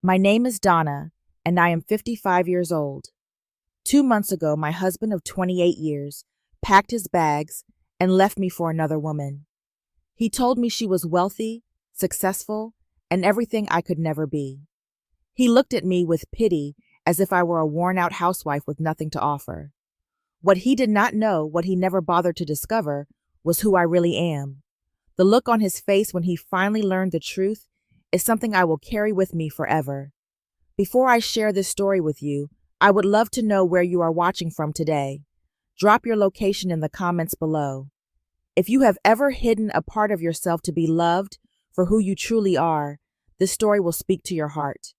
My name is Donna, and I am 55 years old. 2 months ago, my husband of 28 years packed his bags and left me for another woman. He told me she was wealthy, successful, and everything I could never be. He looked at me with pity as if I were a worn-out housewife with nothing to offer. What he did not know, what he never bothered to discover, was who I really am. The look on his face when he finally learned the truth is something I will carry with me forever. Before I share this story with you, I would love to know where you are watching from today. Drop your location in the comments below. If you have ever hidden a part of yourself to be loved for who you truly are, this story will speak to your heart.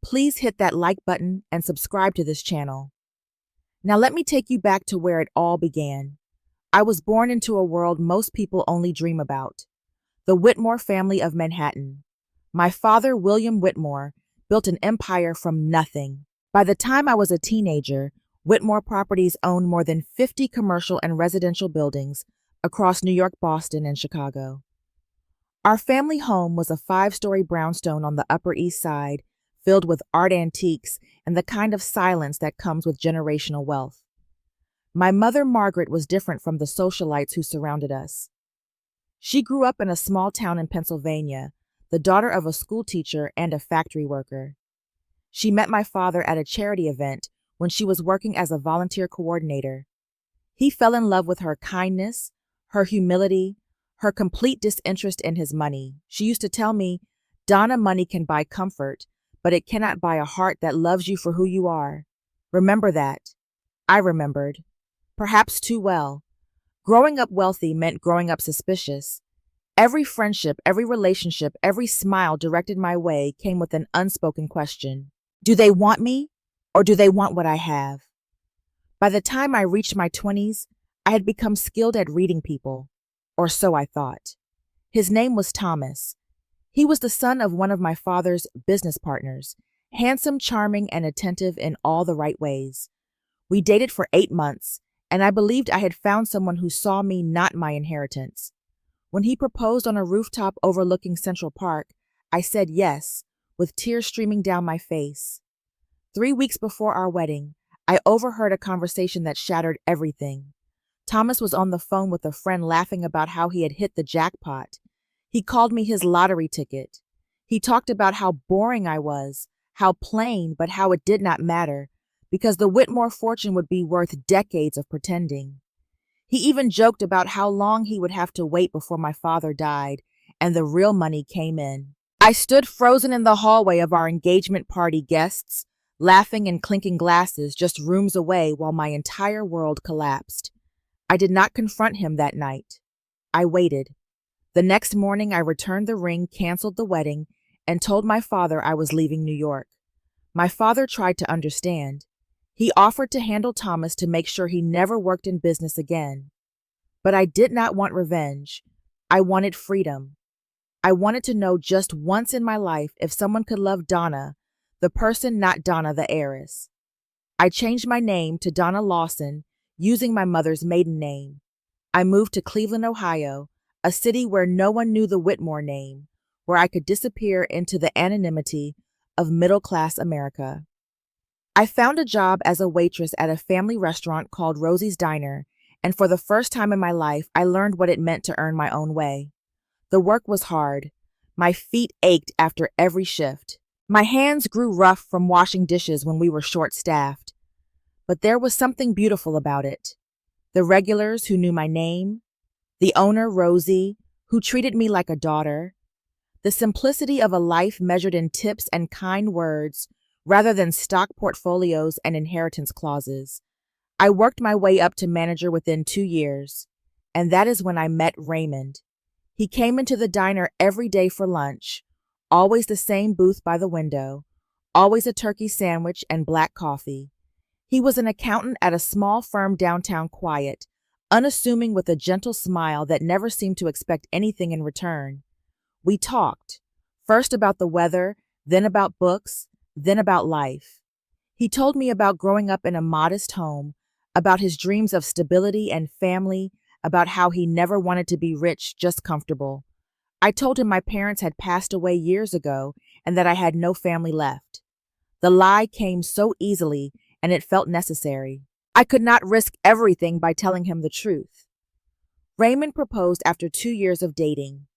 Please hit that like button and subscribe to this channel. Now let me take you back to where it all began. I was born into a world most people only dream about. The Whitmore family of Manhattan. My father, William Whitmore, built an empire from nothing. By the time I was a teenager, Whitmore Properties owned more than 50 commercial and residential buildings across New York, Boston, and Chicago. Our family home was a 5-story brownstone on the Upper East Side, filled with art antiques and the kind of silence that comes with generational wealth. My mother, Margaret, was different from the socialites who surrounded us. She grew up in a small town in Pennsylvania, the daughter of a school teacher and a factory worker. She met my father at a charity event when she was working as a volunteer coordinator. He fell in love with her kindness, her humility, her complete disinterest in his money. She used to tell me, "Donna, money can buy comfort, but it cannot buy a heart that loves you for who you are. Remember that." I remembered. Perhaps too well. Growing up wealthy meant growing up suspicious. Every friendship, every relationship, every smile directed my way came with an unspoken question. Do they want me, or do they want what I have? By the time I reached my 20s, I had become skilled at reading people, or so I thought. His name was Thomas. He was the son of one of my father's business partners, handsome, charming, and attentive in all the right ways. We dated for 8 months, and I believed I had found someone who saw me, not my inheritance. When he proposed on a rooftop overlooking Central Park, I said yes, with tears streaming down my face. 3 weeks before our wedding, I overheard a conversation that shattered everything. Thomas was on the phone with a friend laughing about how he had hit the jackpot. He called me his lottery ticket. He talked about how boring I was, how plain, but how it did not matter, because the Whitmore fortune would be worth decades of pretending. He even joked about how long he would have to wait before my father died and the real money came in. I stood frozen in the hallway of our engagement party, guests laughing and clinking glasses just rooms away, while my entire world collapsed. I did not confront him that night. I waited. The next morning, I returned the ring, canceled the wedding, and told my father I was leaving New York. My father tried to understand. He offered to handle Thomas to make sure he never worked in business again. But I did not want revenge. I wanted freedom. I wanted to know just once in my life if someone could love Donna, the person, not Donna, the heiress. I changed my name to Donna Lawson, using my mother's maiden name. I moved to Cleveland, Ohio, a city where no one knew the Whitmore name, where I could disappear into the anonymity of middle-class America. I found a job as a waitress at a family restaurant called Rosie's Diner, and for the first time in my life, I learned what it meant to earn my own way. The work was hard. My feet ached after every shift. My hands grew rough from washing dishes when we were short-staffed. But there was something beautiful about it. The regulars who knew my name, the owner, Rosie, who treated me like a daughter, the simplicity of a life measured in tips and kind words rather than stock portfolios and inheritance clauses. I worked my way up to manager within 2 years, and that is when I met Raymond. He came into the diner every day for lunch, always the same booth by the window, always a turkey sandwich and black coffee. He was an accountant at a small firm downtown, quiet, unassuming, with a gentle smile that never seemed to expect anything in return. We talked, first about the weather, then about books, then about life. He told me about growing up in a modest home, about his dreams of stability and family, about how he never wanted to be rich, just comfortable. I told him my parents had passed away years ago and that I had no family left. The lie came so easily, and it felt necessary. I could not risk everything by telling him the truth. Raymond proposed after 2 years of dating.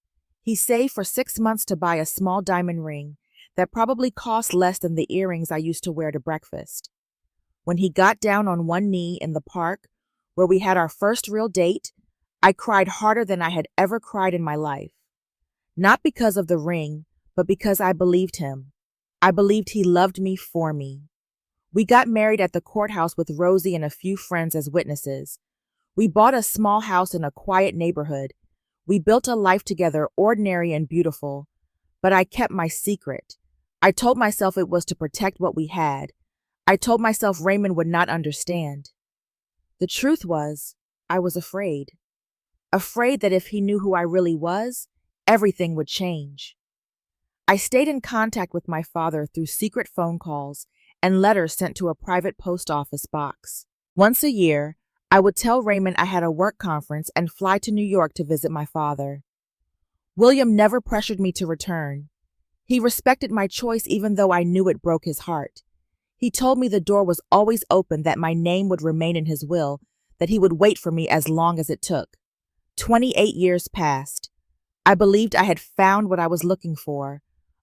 He saved for 6 months to buy a small diamond ring that probably cost less than the earrings I used to wear to breakfast. When he got down on one knee in the park, where we had our first real date, I cried harder than I had ever cried in my life. Not because of the ring, but because I believed him. I believed he loved me for me. We got married at the courthouse with Rosie and a few friends as witnesses. We bought a small house in a quiet neighborhood. We built a life together, ordinary and beautiful. But I kept my secret. I told myself it was to protect what we had. I told myself Raymond would not understand. The truth was, I was afraid. Afraid that if he knew who I really was, everything would change. I stayed in contact with my father through secret phone calls and letters sent to a private post office box. Once a year, I would tell Raymond I had a work conference and fly to New York to visit my father. William never pressured me to return. He respected my choice even though I knew it broke his heart. He told me the door was always open, that my name would remain in his will, that he would wait for me as long as it took. 28 years passed. I believed I had found what I was looking for,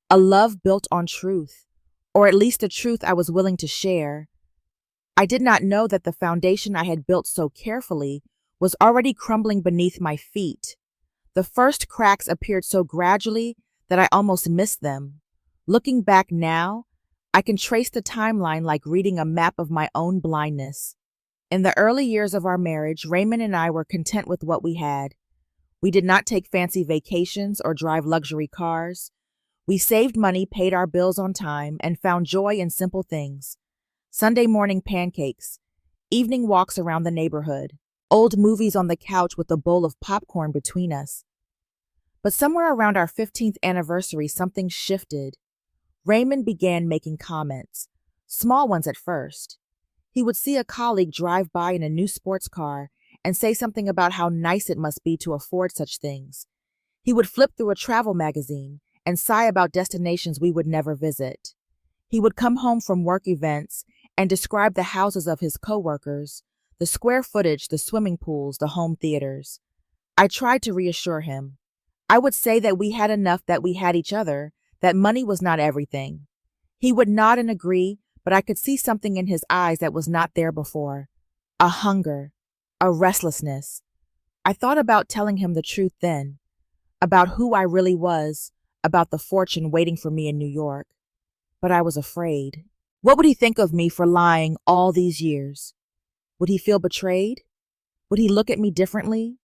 a love built on truth, or at least a truth I was willing to share. I did not know that the foundation I had built so carefully was already crumbling beneath my feet. The first cracks appeared so gradually that I almost missed them. Looking back now, I can trace the timeline like reading a map of my own blindness. In the early years of our marriage, Raymond and I were content with what we had. We did not take fancy vacations or drive luxury cars. We saved money, paid our bills on time, and found joy in simple things. Sunday morning pancakes, evening walks around the neighborhood, old movies on the couch with a bowl of popcorn between us. But somewhere around our 15th anniversary, something shifted. Raymond began making comments, small ones at first. He would see a colleague drive by in a new sports car and say something about how nice it must be to afford such things. He would flip through a travel magazine and sigh about destinations we would never visit. He would come home from work events and describe the houses of his coworkers, the square footage, the swimming pools, the home theaters. I tried to reassure him. I would say that we had enough, that we had each other, that money was not everything. He would nod and agree, but I could see something in his eyes that was not there before. A hunger, a restlessness. I thought about telling him the truth then, about who I really was, about the fortune waiting for me in New York. But I was afraid. What would he think of me for lying all these years? Would he feel betrayed? Would he look at me differently?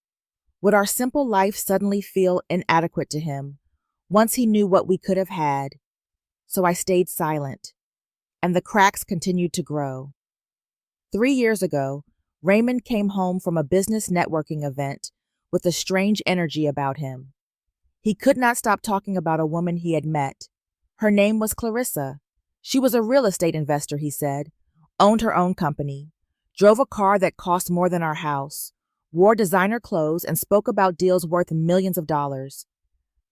Would our simple life suddenly feel inadequate to him, once he knew what we could have had? So I stayed silent, and the cracks continued to grow. 3 years ago, Raymond came home from a business networking event with a strange energy about him. He could not stop talking about a woman he had met. Her name was Clarissa. She was a real estate investor, he said, owned her own company, drove a car that cost more than our house, wore designer clothes, and spoke about deals worth millions of dollars.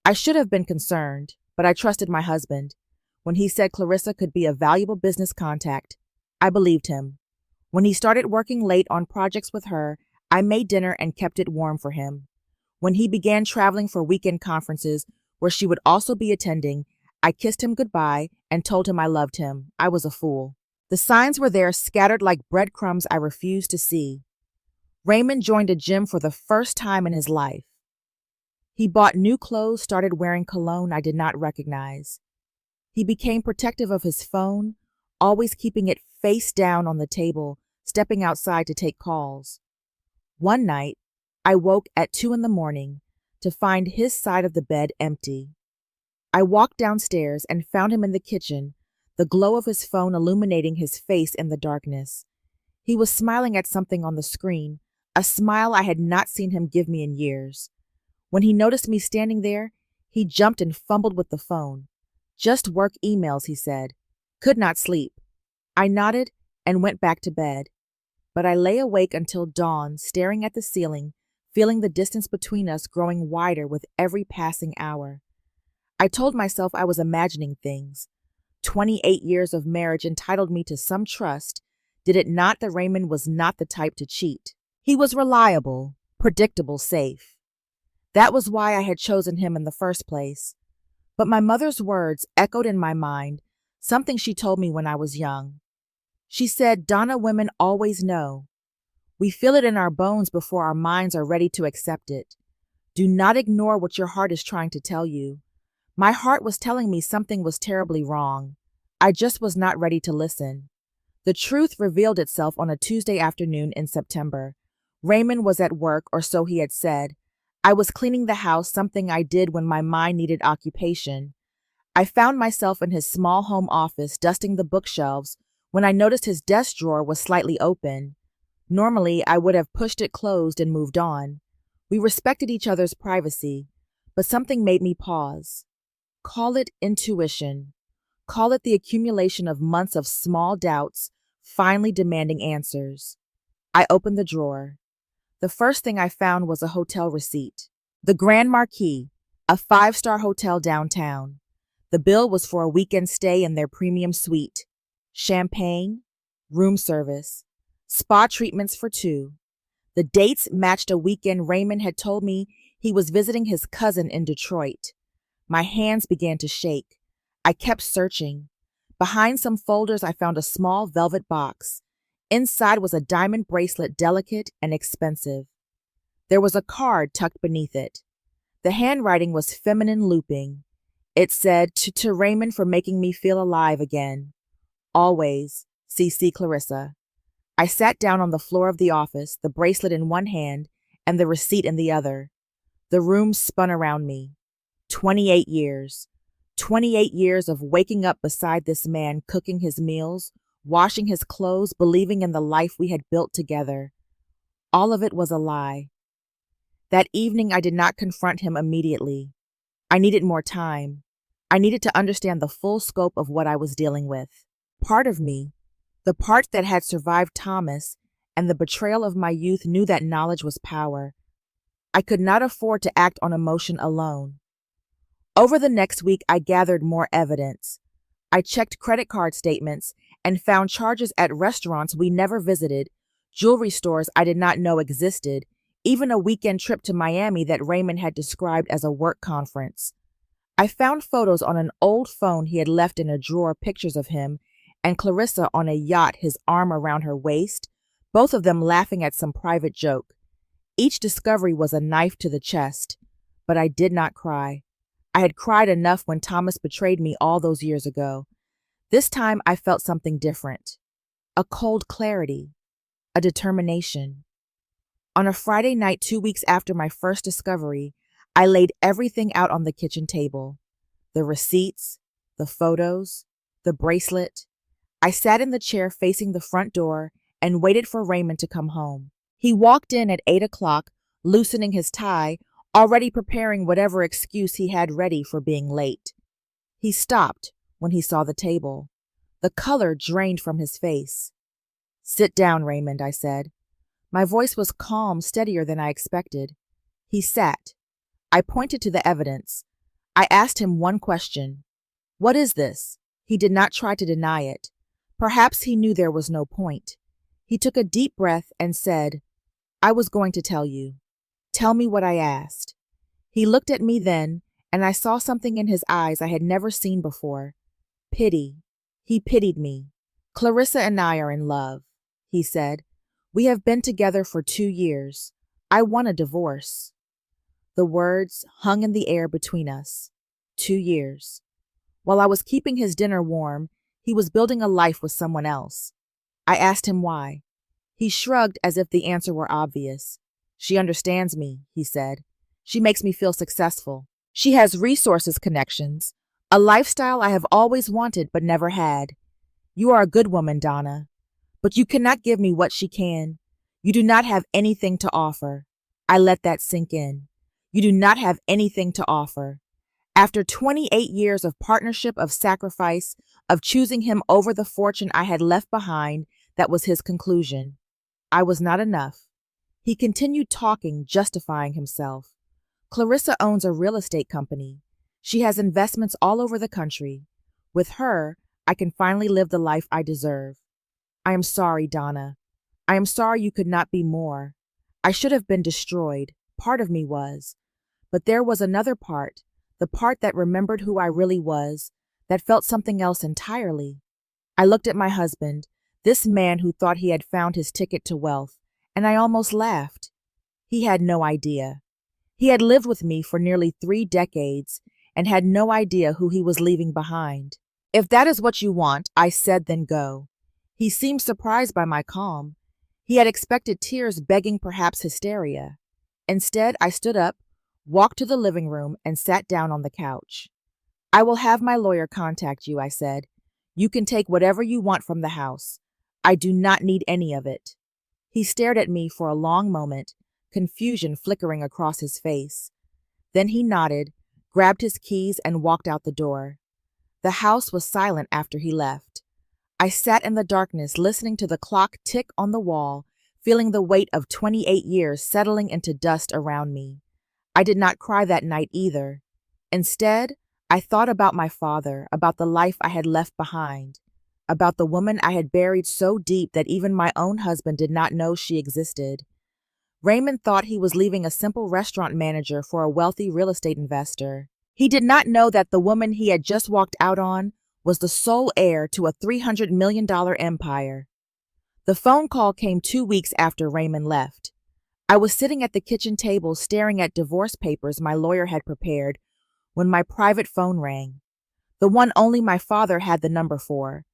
I should have been concerned, but I trusted my husband. When he said Clarissa could be a valuable business contact, I believed him. When he started working late on projects with her, I made dinner and kept it warm for him. When he began traveling for weekend conferences, where she would also be attending, I kissed him goodbye and told him I loved him. I was a fool. The signs were there, scattered like breadcrumbs I refused to see. Raymond joined a gym for the first time in his life. He bought new clothes, started wearing cologne I did not recognize. He became protective of his phone, always keeping it face down on the table, stepping outside to take calls. One night, I woke at 2 a.m. to find his side of the bed empty. I walked downstairs and found him in the kitchen, the glow of his phone illuminating his face in the darkness. He was smiling at something on the screen, a smile I had not seen him give me in years. When he noticed me standing there, he jumped and fumbled with the phone. Just work emails, he said. Could not sleep. I nodded and went back to bed. But I lay awake until dawn, staring at the ceiling, feeling the distance between us growing wider with every passing hour. I told myself I was imagining things. 28 years of marriage entitled me to some trust, did it not that Raymond was not the type to cheat. He was reliable, predictable, safe. That was why I had chosen him in the first place. But my mother's words echoed in my mind, something she told me when I was young. She said, "Donna, women always know. We feel it in our bones before our minds are ready to accept it. Do not ignore what your heart is trying to tell you." My heart was telling me something was terribly wrong. I just was not ready to listen. The truth revealed itself on a Tuesday afternoon in September. Raymond was at work, or so he had said. I was cleaning the house, something I did when my mind needed occupation. I found myself in his small home office dusting the bookshelves when I noticed his desk drawer was slightly open. Normally, I would have pushed it closed and moved on. We respected each other's privacy, but something made me pause. Call it intuition. Call it the accumulation of months of small doubts, finally demanding answers. I opened the drawer. The first thing I found was a hotel receipt. The Grand Marquis, a 5-star hotel downtown. The bill was for a weekend stay in their premium suite. Champagne, room service, spa treatments for 2. The dates matched a weekend Raymond had told me he was visiting his cousin in Detroit. My hands began to shake. I kept searching. Behind some folders, I found a small velvet box. Inside was a diamond bracelet, delicate and expensive. There was a card tucked beneath it. The handwriting was feminine, looping. It said, to Raymond for making me feel alive again. Always, C.C. Clarissa. I sat down on the floor of the office, the bracelet in one hand and the receipt in the other. The room spun around me. 28 years. 28 years of waking up beside this man, cooking his meals, washing his clothes, believing in the life we had built together. All of it was a lie. That evening, I did not confront him immediately. I needed more time. I needed to understand the full scope of what I was dealing with. Part of me, the part that had survived Thomas and the betrayal of my youth, knew that knowledge was power. I could not afford to act on emotion alone. Over the next week, I gathered more evidence. I checked credit card statements and found charges at restaurants we never visited, jewelry stores I did not know existed, even a weekend trip to Miami that Raymond had described as a work conference. I found photos on an old phone he had left in a drawer, pictures of him and Clarissa on a yacht, his arm around her waist, both of them laughing at some private joke. Each discovery was a knife to the chest, but I did not cry. I had cried enough when Thomas betrayed me all those years ago. This time I felt something different. A cold clarity. A determination. On a Friday night 2 weeks after my first discovery, I laid everything out on the kitchen table. The receipts, the photos, the bracelet. I sat in the chair facing the front door and waited for Raymond to come home. He walked in at 8 o'clock, loosening his tie, already preparing whatever excuse he had ready for being late. He stopped when he saw the table. The color drained from his face. "Sit down, Raymond," I said. My voice was calm, steadier than I expected. He sat. I pointed to the evidence. I asked him one question. "What is this?" He did not try to deny it. Perhaps he knew there was no point. He took a deep breath and said, "I was going to tell you. Tell me what I asked." He looked at me then, and I saw something in his eyes I had never seen before. Pity. He pitied me. "Clarissa and I are in love," he said. "We have been together for 2 years. I want a divorce." The words hung in the air between us. 2 years. While I was keeping his dinner warm, he was building a life with someone else. I asked him why. He shrugged as if the answer were obvious. "She understands me," he said. "She makes me feel successful. She has resources, connections, a lifestyle I have always wanted but never had. You are a good woman, Donna, but you cannot give me what she can. You do not have anything to offer." I let that sink in. You do not have anything to offer. After 28 years of partnership, of sacrifice, of choosing him over the fortune I had left behind, that was his conclusion. I was not enough. He continued talking, justifying himself. Clarissa owns a real estate company. She has investments all over the country. With her, I can finally live the life I deserve. I am sorry, Donna. I am sorry you could not be more. I should have been destroyed. Part of me was. But there was another part, the part that remembered who I really was, that felt something else entirely. I looked at my husband, this man who thought he had found his ticket to wealth, and I almost laughed. He had no idea. He had lived with me for nearly 3 decades and had no idea who he was leaving behind. If that is what you want, I said, then go. He seemed surprised by my calm. He had expected tears, begging perhaps hysteria. Instead, I stood up, walked to the living room, and sat down on the couch. I will have my lawyer contact you, I said. You can take whatever you want from the house. I do not need any of it. He stared at me for a long moment, confusion flickering across his face. Then he nodded, grabbed his keys, and walked out the door. The house was silent after he left. I sat in the darkness, listening to the clock tick on the wall, feeling the weight of 28 years settling into dust around me. I did not cry that night either. Instead, I thought about my father, about the life I had left behind, about the woman I had buried so deep that even my own husband did not know she existed. Raymond thought he was leaving a simple restaurant manager for a wealthy real estate investor. He did not know that the woman he had just walked out on was the sole heir to a $300 million empire. The phone call came 2 weeks after Raymond left. I was sitting at the kitchen table staring at divorce papers my lawyer had prepared when my private phone rang, the one only my father had the number for.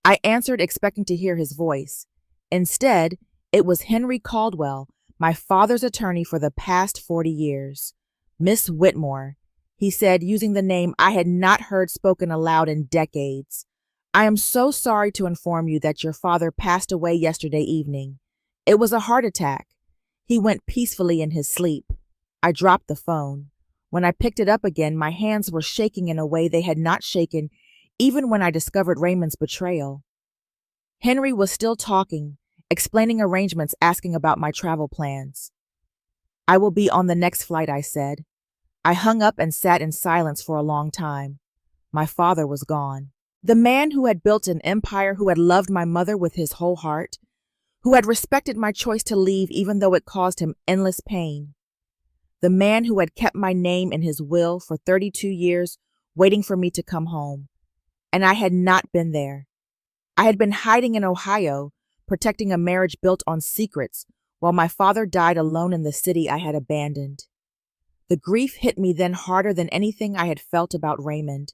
I answered, expecting to hear his voice. Instead, it was Henry Caldwell, my father's attorney for the past 40 years. Miss Whitmore, he said, using the name I had not heard spoken aloud in decades. I am so sorry to inform you that your father passed away yesterday evening. It was a heart attack. He went peacefully in his sleep. I dropped the phone. When I picked it up again, my hands were shaking in a way they had not shaken even when I discovered Raymond's betrayal. Henry was still talking, explaining arrangements, asking about my travel plans. I will be on the next flight, I said. I hung up and sat in silence for a long time. My father was gone. The man who had built an empire, who had loved my mother with his whole heart, who had respected my choice to leave even though it caused him endless pain. The man who had kept my name in his will for 32 years, waiting for me to come home. And I had not been there. I had been hiding in Ohio, protecting a marriage built on secrets, while my father died alone in the city I had abandoned. The grief hit me then harder than anything I had felt about Raymond.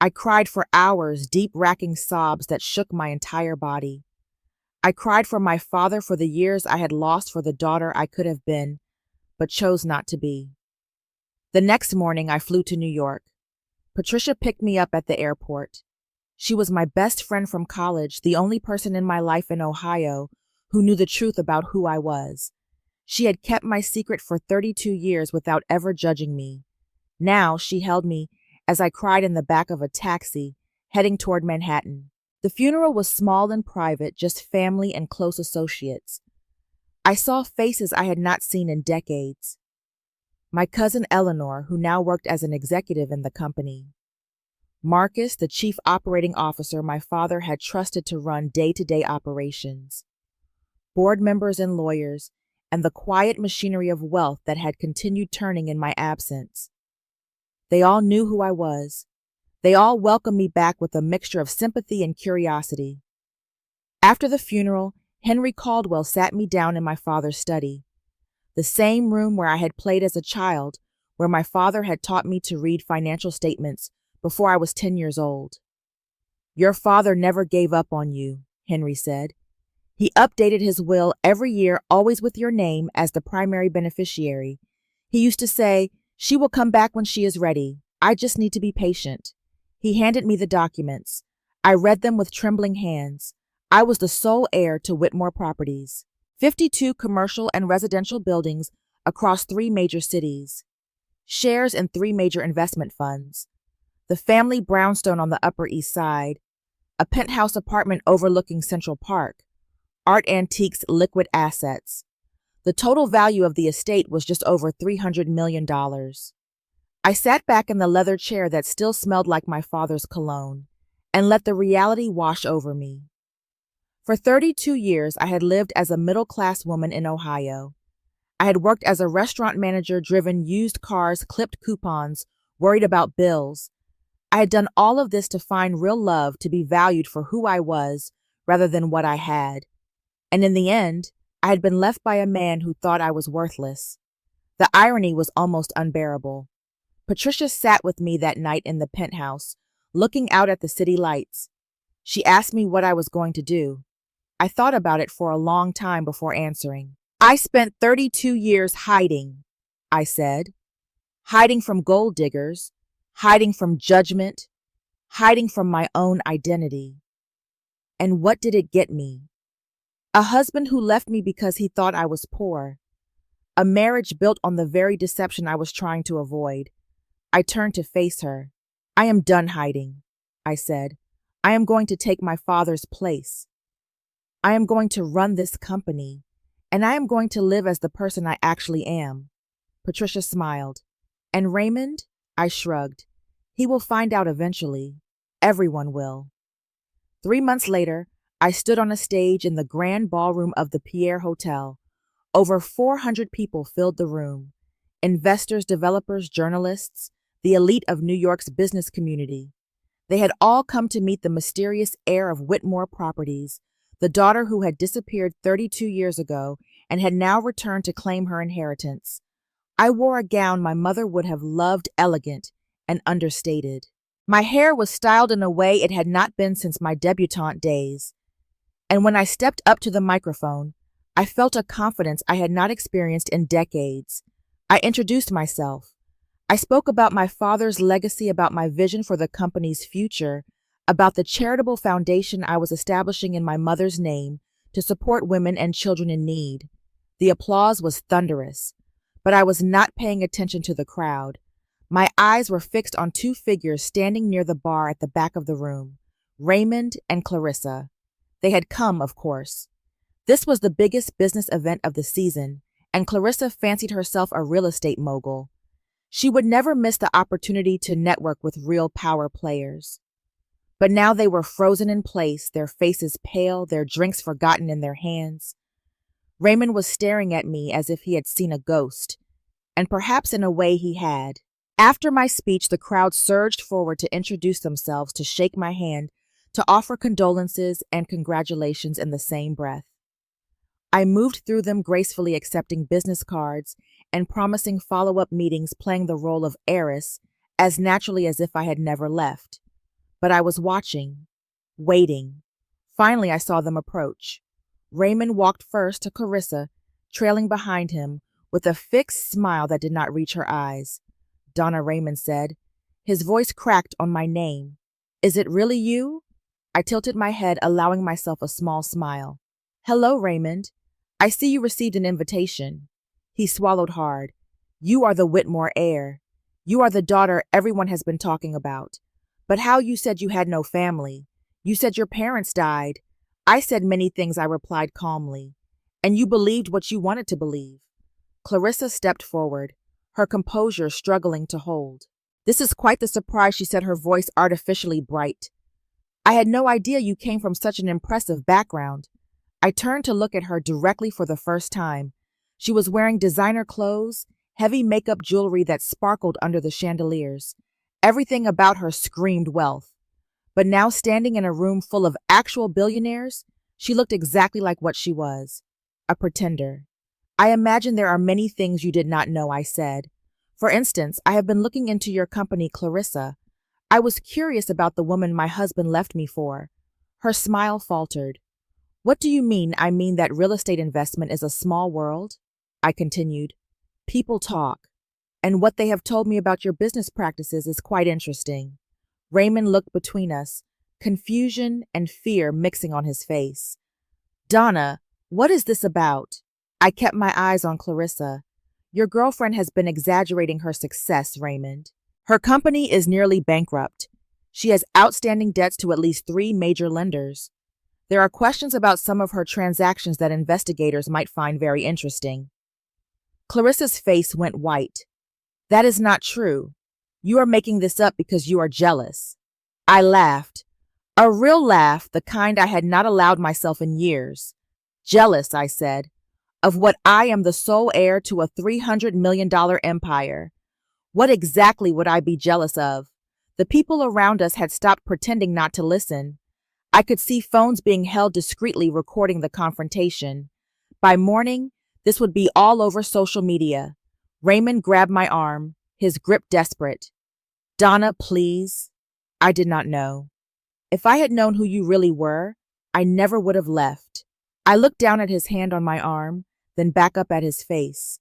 I cried for hours, deep racking sobs that shook my entire body. I cried for my father, for the years I had lost, for the daughter I could have been, but chose not to be. The next morning I flew to New York. Patricia picked me up at the airport. She was my best friend from college, the only person in my life in Ohio who knew the truth about who I was. She had kept my secret for 32 years without ever judging me. Now she held me as I cried in the back of a taxi, heading toward Manhattan. The funeral was small and private, just family and close associates. I saw faces I had not seen in decades. My cousin Eleanor, who now worked as an executive in the company. Marcus, the chief operating officer my father had trusted to run day-to-day operations. Board members and lawyers, and the quiet machinery of wealth that had continued turning in my absence. They all knew who I was. They all welcomed me back with a mixture of sympathy and curiosity. After the funeral, Henry Caldwell sat me down in my father's study, the same room where I had played as a child, where my father had taught me to read financial statements before I was 10 years old. Your father never gave up on you, Henry said. He updated his will every year, always with your name as the primary beneficiary. He used to say, "She will come back when she is ready. I just need to be patient." He handed me the documents. I read them with trembling hands. I was the sole heir to Whitmore Properties, 52 commercial and residential buildings across 3 major cities, shares in 3 major investment funds, the family brownstone on the Upper East Side, a penthouse apartment overlooking Central Park, Art Antiques liquid assets, The total value of the estate was just over $300 million. I sat back in the leather chair that still smelled like my father's cologne and let the reality wash over me. For 32 years, I had lived as a middle-class woman in Ohio. I had worked as a restaurant manager, driven used cars, clipped coupons, worried about bills. I had done all of this to find real love, to be valued for who I was rather than what I had. And in the end, I had been left by a man who thought I was worthless. The irony was almost unbearable. Patricia sat with me that night in the penthouse, looking out at the city lights. She asked me what I was going to do. I thought about it for a long time before answering. I spent 32 years hiding, I said. Hiding from gold diggers, hiding from judgment, hiding from my own identity. And what did it get me? A husband who left me because he thought I was poor. A marriage built on the very deception I was trying to avoid. I turned to face her. I am done hiding, I said. I am going to take my father's place. I am going to run this company, and I am going to live as the person I actually am. Patricia smiled. And Raymond? I shrugged. He will find out eventually. Everyone will. 3 months later, I stood on a stage in the grand ballroom of the Pierre Hotel. Over 400 people filled the room. Investors, developers, journalists, the elite of New York's business community. They had all come to meet the mysterious heir of Whitmore Properties, the daughter who had disappeared 32 years ago and had now returned to claim her inheritance. I wore a gown my mother would have loved, elegant and understated. My hair was styled in a way it had not been since my debutante days. And when I stepped up to the microphone, I felt a confidence I had not experienced in decades. I introduced myself. I spoke about my father's legacy, about my vision for the company's future, about the charitable foundation I was establishing in my mother's name to support women and children in need. The applause was thunderous, but I was not paying attention to the crowd. My eyes were fixed on two figures standing near the bar at the back of the room, Raymond and Clarissa. They had come, of course. This was the biggest business event of the season, and Clarissa fancied herself a real estate mogul. She would never miss the opportunity to network with real power players. But now they were frozen in place, their faces pale, their drinks forgotten in their hands. Raymond was staring at me as if he had seen a ghost, and perhaps in a way he had. After my speech, the crowd surged forward to introduce themselves, to shake my hand, to offer condolences and congratulations in the same breath. I moved through them gracefully, accepting business cards and promising follow-up meetings, playing the role of heiress as naturally as if I had never left. But I was watching, waiting. Finally, I saw them approach. Raymond walked first to Clarissa, trailing behind him, with a fixed smile that did not reach her eyes. Donna, Raymond said. His voice cracked on my name. Is it really you? I tilted my head, allowing myself a small smile. Hello, Raymond. I see you received an invitation. He swallowed hard. You are the Whitmore heir. You are the daughter everyone has been talking about. But how you said you had no family. You said your parents died. I said many things, I replied calmly. And you believed what you wanted to believe. Clarissa stepped forward, her composure struggling to hold. This is quite the surprise, she said, her voice artificially bright. I had no idea you came from such an impressive background. I turned to look at her directly for the first time. She was wearing designer clothes, heavy makeup, jewelry that sparkled under the chandeliers. Everything about her screamed wealth. But now, standing in a room full of actual billionaires, she looked exactly like what she was, a pretender. I imagine there are many things you did not know, I said. For instance, I have been looking into your company, Clarissa. I was curious about the woman my husband left me for. Her smile faltered. What do you mean? I mean that real estate investment is a small world, I continued. People talk. And what they have told me about your business practices is quite interesting. Raymond looked between us, confusion and fear mixing on his face. Donna, what is this about? I kept my eyes on Clarissa. Your girlfriend has been exaggerating her success, Raymond. Her company is nearly bankrupt. She has outstanding debts to at least 3 major lenders. There are questions about some of her transactions that investigators might find very interesting. Clarissa's face went white. That is not true. You are making this up because you are jealous. I laughed. A real laugh, the kind I had not allowed myself in years. Jealous, I said, of what I am the sole heir to a $300 million empire. What exactly would I be jealous of? The people around us had stopped pretending not to listen. I could see phones being held discreetly recording the confrontation. By morning, this would be all over social media. Raymond grabbed my arm, his grip desperate. Donna, please. I did not know. If I had known who you really were, I never would have left. I looked down at his hand on my arm, then back up at his face.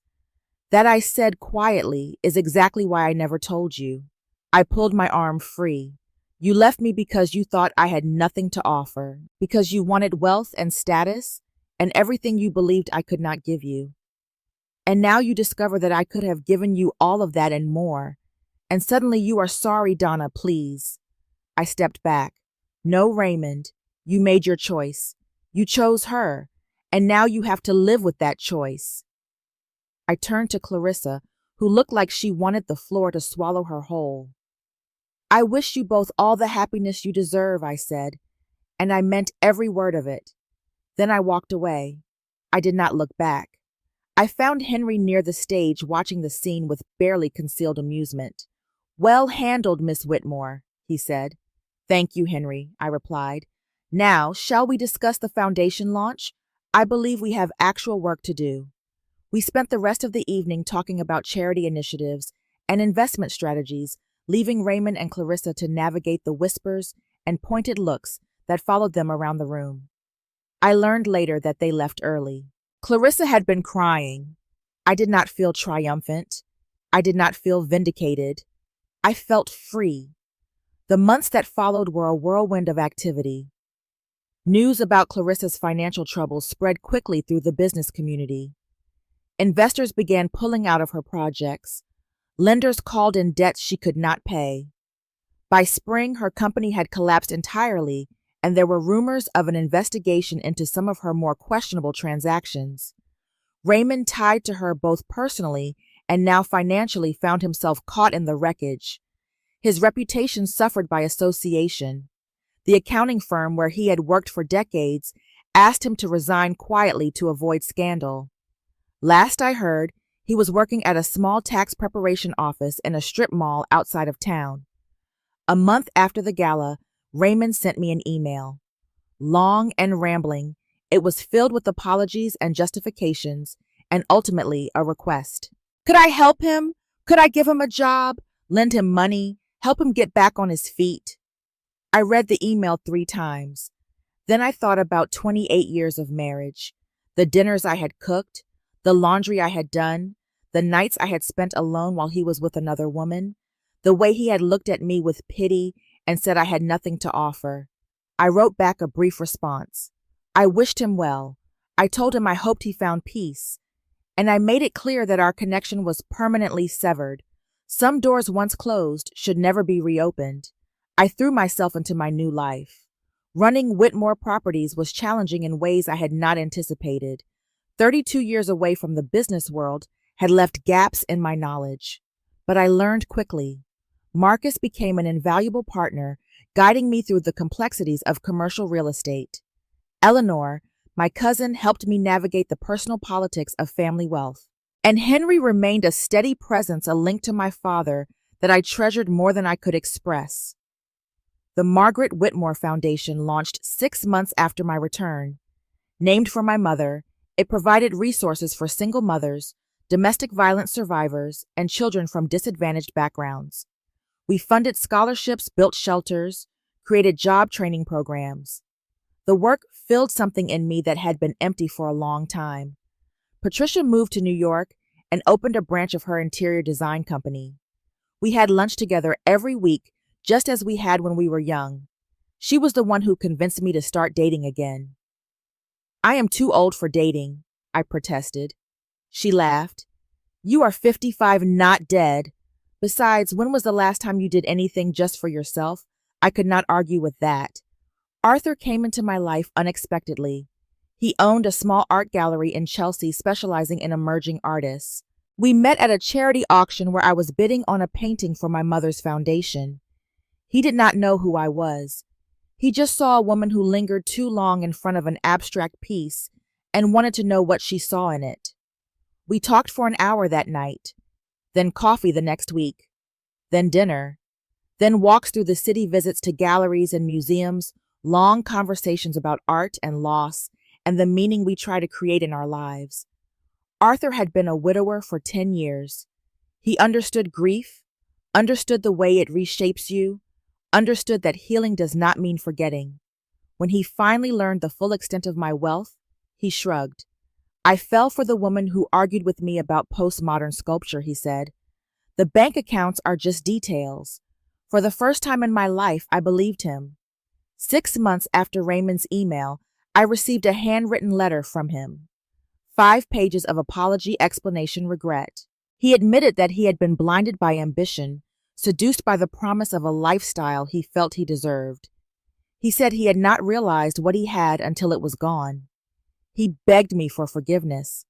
That I said quietly is exactly why I never told you. I pulled my arm free. You left me because you thought I had nothing to offer, because you wanted wealth and status and everything you believed I could not give you. And now you discover that I could have given you all of that and more. And suddenly you are sorry, Donna, please. I stepped back. No, Raymond, you made your choice. You chose her, and now you have to live with that choice. I turned to Clarissa, who looked like she wanted the floor to swallow her whole. I wish you both all the happiness you deserve, I said, and I meant every word of it. Then I walked away. I did not look back. I found Henry near the stage watching the scene with barely concealed amusement. Well handled, Miss Whitmore, he said. Thank you, Henry, I replied. Now, shall we discuss the foundation launch? I believe we have actual work to do. We spent the rest of the evening talking about charity initiatives and investment strategies, leaving Raymond and Clarissa to navigate the whispers and pointed looks that followed them around the room. I learned later that they left early. Clarissa had been crying. I did not feel triumphant. I did not feel vindicated. I felt free. The months that followed were a whirlwind of activity. News about Clarissa's financial troubles spread quickly through the business community. Investors began pulling out of her projects. Lenders called in debts she could not pay. By spring, her company had collapsed entirely, and there were rumors of an investigation into some of her more questionable transactions. Raymond, tied to her both personally and now financially, found himself caught in the wreckage. His reputation suffered by association. The accounting firm where he had worked for decades asked him to resign quietly to avoid scandal. Last I heard, he was working at a small tax preparation office in a strip mall outside of town. A month after the gala, Raymond sent me an email. Long and rambling, it was filled with apologies and justifications, and ultimately a request. Could I help him? Could I give him a job? Lend him money? Help him get back on his feet? I read the email 3 times. Then I thought about 28 years of marriage, the dinners I had cooked, the laundry I had done, the nights I had spent alone while he was with another woman, the way he had looked at me with pity and said I had nothing to offer. I wrote back a brief response. I wished him well. I told him I hoped he found peace. And I made it clear that our connection was permanently severed. Some doors once closed should never be reopened. I threw myself into my new life. Running Whitmore Properties was challenging in ways I had not anticipated. 32 years away from the business world had left gaps in my knowledge. But I learned quickly. Marcus became an invaluable partner, guiding me through the complexities of commercial real estate. Eleanor, my cousin, helped me navigate the personal politics of family wealth. And Henry remained a steady presence, a link to my father that I treasured more than I could express. The Margaret Whitmore Foundation launched 6 months after my return. Named for my mother, it provided resources for single mothers, domestic violence survivors, and children from disadvantaged backgrounds. We funded scholarships, built shelters, created job training programs. The work filled something in me that had been empty for a long time. Patricia moved to New York and opened a branch of her interior design company. We had lunch together every week, just as we had when we were young. She was the one who convinced me to start dating again. I am too old for dating, I protested. She laughed. You are 55, not dead. Besides, when was the last time you did anything just for yourself? I could not argue with that. Arthur came into my life unexpectedly. He owned a small art gallery in Chelsea specializing in emerging artists. We met at a charity auction where I was bidding on a painting for my mother's foundation. He did not know who I was. He just saw a woman who lingered too long in front of an abstract piece and wanted to know what she saw in it. We talked for an hour that night, then coffee the next week, then dinner, then walks through the city, visits to galleries and museums, long conversations about art and loss and the meaning we try to create in our lives. Arthur had been a widower for 10 years. He understood grief, understood the way it reshapes you, understood that healing does not mean forgetting. When he finally learned the full extent of my wealth, he shrugged. I fell for the woman who argued with me about postmodern sculpture, he said. The bank accounts are just details. For the first time in my life, I believed him. 6 months after Raymond's email, I received a handwritten letter from him. 5 pages of apology, explanation, regret. He admitted that he had been blinded by ambition, seduced by the promise of a lifestyle he felt he deserved. He said he had not realized what he had until it was gone. He begged me for forgiveness.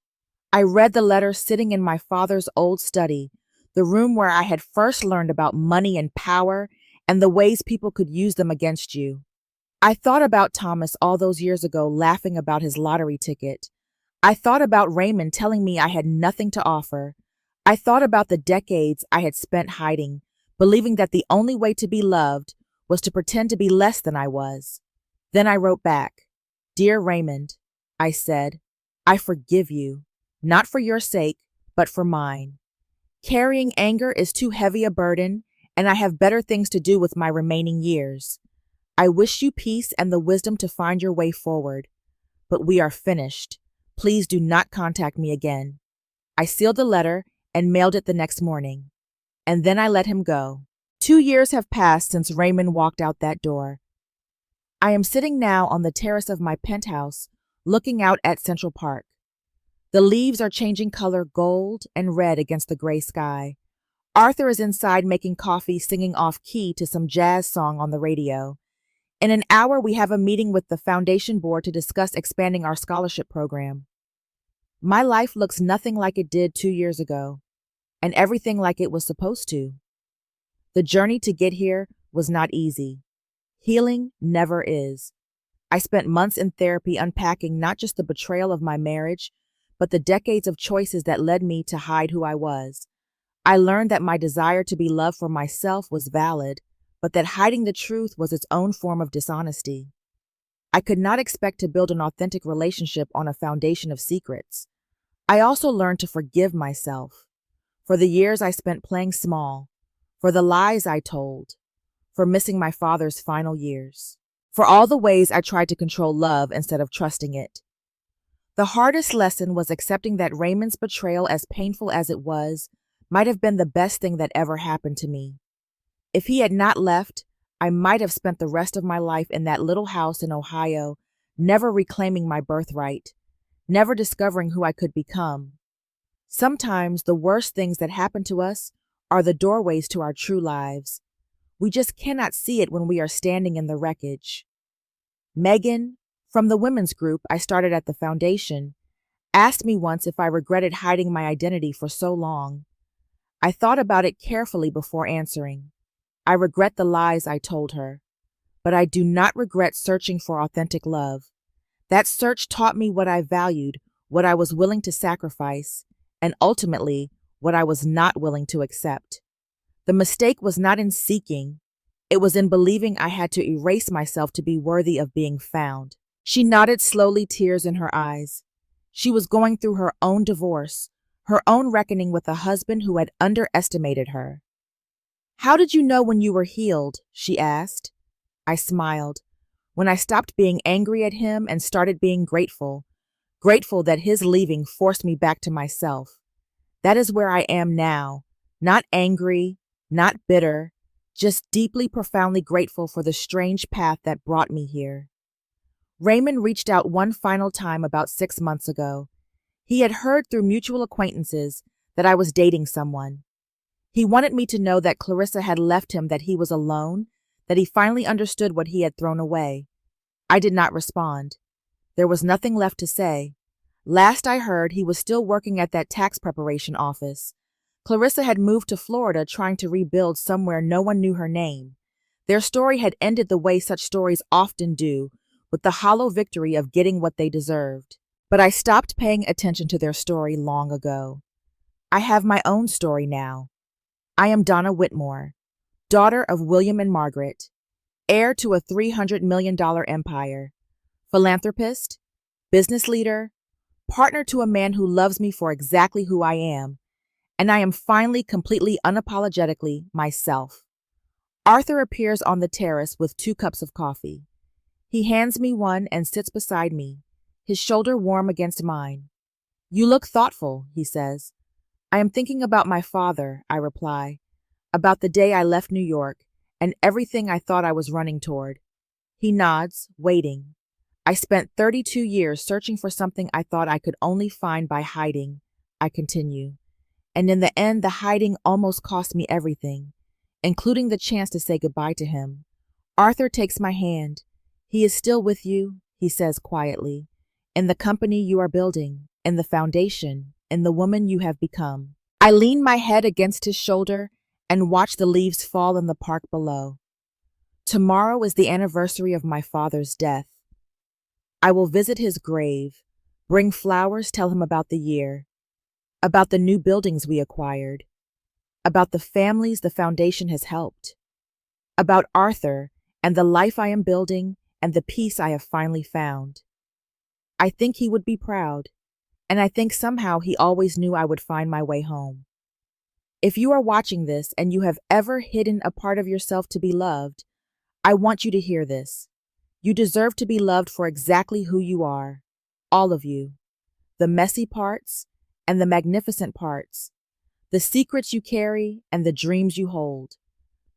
I read the letter sitting in my father's old study, the room where I had first learned about money and power and the ways people could use them against you. I thought about Thomas all those years ago laughing about his lottery ticket. I thought about Raymond telling me I had nothing to offer. I thought about the decades I had spent hiding, believing that the only way to be loved was to pretend to be less than I was. Then I wrote back, "Dear Raymond," I said, "I forgive you, not for your sake, but for mine. Carrying anger is too heavy a burden, and I have better things to do with my remaining years. I wish you peace and the wisdom to find your way forward. But we are finished. Please do not contact me again." I sealed the letter and mailed it the next morning. And then I let him go. 2 years have passed since Raymond walked out that door. I am sitting now on the terrace of my penthouse, looking out at Central Park. The leaves are changing color gold and red against the gray sky. Arthur is inside making coffee, singing off key to some jazz song on the radio. In an hour, we have a meeting with the foundation board to discuss expanding our scholarship program. My life looks nothing like it did 2 years ago, and everything like it was supposed to. The journey to get here was not easy. Healing never is. I spent months in therapy unpacking not just the betrayal of my marriage, but the decades of choices that led me to hide who I was. I learned that my desire to be loved for myself was valid, but that hiding the truth was its own form of dishonesty. I could not expect to build an authentic relationship on a foundation of secrets. I also learned to forgive myself for the years I spent playing small, for the lies I told, for missing my father's final years, for all the ways I tried to control love instead of trusting it. The hardest lesson was accepting that Raymond's betrayal, as painful as it was, might have been the best thing that ever happened to me. If he had not left, I might have spent the rest of my life in that little house in Ohio, never reclaiming my birthright, never discovering who I could become. Sometimes the worst things that happen to us are the doorways to our true lives. We just cannot see it when we are standing in the wreckage. Megan, from the women's group I started at the foundation, asked me once if I regretted hiding my identity for so long. I thought about it carefully before answering. I regret the lies I told her, but I do not regret searching for authentic love. That search taught me what I valued, what I was willing to sacrifice, and ultimately, what I was not willing to accept. The mistake was not in seeking. It was in believing I had to erase myself to be worthy of being found. She nodded slowly, tears in her eyes. She was going through her own divorce, her own reckoning with a husband who had underestimated her. "How did you know when you were healed?" she asked. I smiled. When I stopped being angry at him and started being grateful that his leaving forced me back to myself. That is where I am now, not angry, not bitter, just deeply, profoundly grateful for the strange path that brought me here. Raymond reached out one final time about 6 months ago. He had heard through mutual acquaintances that I was dating someone. He wanted me to know that Clarissa had left him, that he was alone, that he finally understood what he had thrown away. I did not respond. There was nothing left to say. Last I heard, he was still working at that tax preparation office. Clarissa had moved to Florida trying to rebuild somewhere no one knew her name. Their story had ended the way such stories often do, with the hollow victory of getting what they deserved. But I stopped paying attention to their story long ago. I have my own story now. I am Donna Whitmore, daughter of William and Margaret, heir to a $300 million empire, philanthropist, business leader, partner to a man who loves me for exactly who I am, and I am finally completely unapologetically myself. Arthur appears on the terrace with 2 cups of coffee. He hands me one and sits beside me, his shoulder warm against mine. "You look thoughtful," he says. "I am thinking about my father," I reply, "about the day I left New York and everything I thought I was running toward." He nods, waiting. "I spent 32 years searching for something I thought I could only find by hiding," I continue. "And in the end, the hiding almost cost me everything, including the chance to say goodbye to him." Arthur takes my hand. "He is still with you," he says quietly, "in the company you are building, in the foundation, in the woman you have become." I lean my head against his shoulder and watch the leaves fall in the park below. Tomorrow is the anniversary of my father's death. I will visit his grave, bring flowers, tell him about the year, about the new buildings we acquired, about the families the foundation has helped, about Arthur and the life I am building and the peace I have finally found. I think he would be proud, and I think somehow he always knew I would find my way home. If you are watching this and you have ever hidden a part of yourself to be loved, I want you to hear this. You deserve to be loved for exactly who you are, all of you, the messy parts and the magnificent parts, the secrets you carry and the dreams you hold.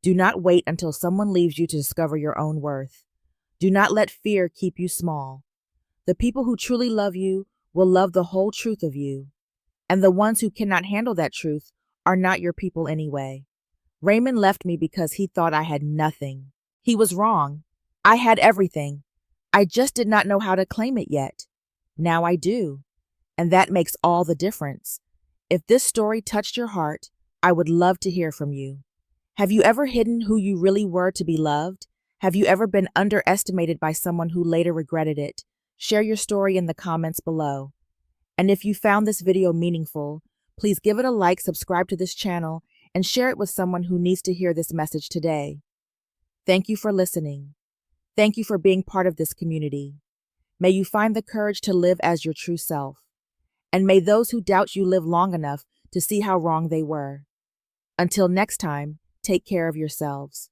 Do not wait until someone leaves you to discover your own worth. Do not let fear keep you small. The people who truly love you will love the whole truth of you, and the ones who cannot handle that truth are not your people anyway. Raymond left me because he thought I had nothing. He was wrong. I had everything. I just did not know how to claim it yet. Now I do, and that makes all the difference. If this story touched your heart, I would love to hear from you. Have you ever hidden who you really were to be loved? Have you ever been underestimated by someone who later regretted it? Share your story in the comments below. And if you found this video meaningful, please give it a like, subscribe to this channel, and share it with someone who needs to hear this message today. Thank you for listening. Thank you for being part of this community. May you find the courage to live as your true self. And may those who doubt you live long enough to see how wrong they were. Until next time, take care of yourselves.